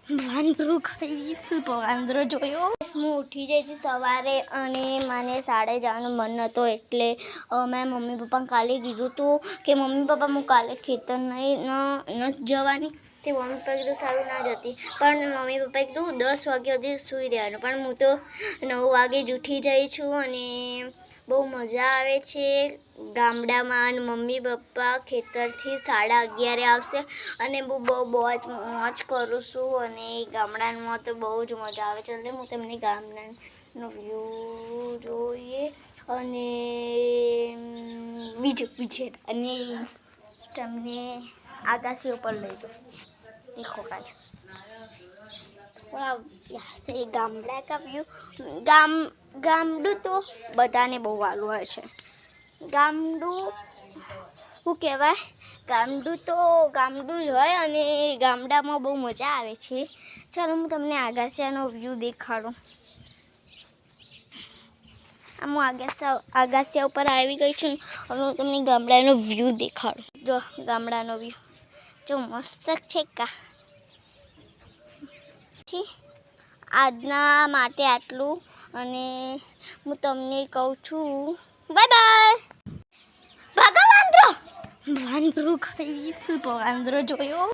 વાંદરો ખાઈશ વાંદરો જોયો હું ઉઠી જઈ હતી સવારે અને મને શાળાએ જવાનું મન નહોતું એટલે મેં મમ્મી પપ્પાને કાલે કીધું હતું કે મમ્મી પપ્પા હું કાલે ખેતર નથી જવાની તે મમ્મી પપ્પા કીધું સારું ના જતી પણ મમ્મી પપ્પાએ કીધું 10 વાગ્યા સુધી સૂઈ રહેવાનું પણ હું તો 9 વાગે જ ઉઠી જઈ છું અને બહુ મજા આવે છે ગામડામાં અને મમ્મી પપ્પા ખેતરથી 11:30 આવશે અને હું બહુ મોજ કરું છું અને ગામડામાં તો બહુ જ મજા આવે છે એટલે હું તમને ગામડાનો વ્યૂ જોઈએ અને બીજું અને તમને આકાશી ઉપર લઈ જાઉં દેખો ગાઈસ थोड़ा गामड़ा का व्यू गामडું તો બધાને બહુ વાલું હોય છે ગામડું શું કહેવાય ગામડું જ હોય અને ગામડામાં બહુ મજા આવે છે ચાલો હું તમને આગાસિયાનો વ્યૂ દેખાડું હું આગાસિયા ઉપર આવી ગઈ છું હવે હું તમને ગામડાનો વ્યૂ દેખાડું જો ગામડાનો વ્યૂ જો મસ્ત છે કા આજના માટે આટલું અને હું તમને કહું છું બાય બાય વાંદરો ખાઈશ વાંદરો જોયો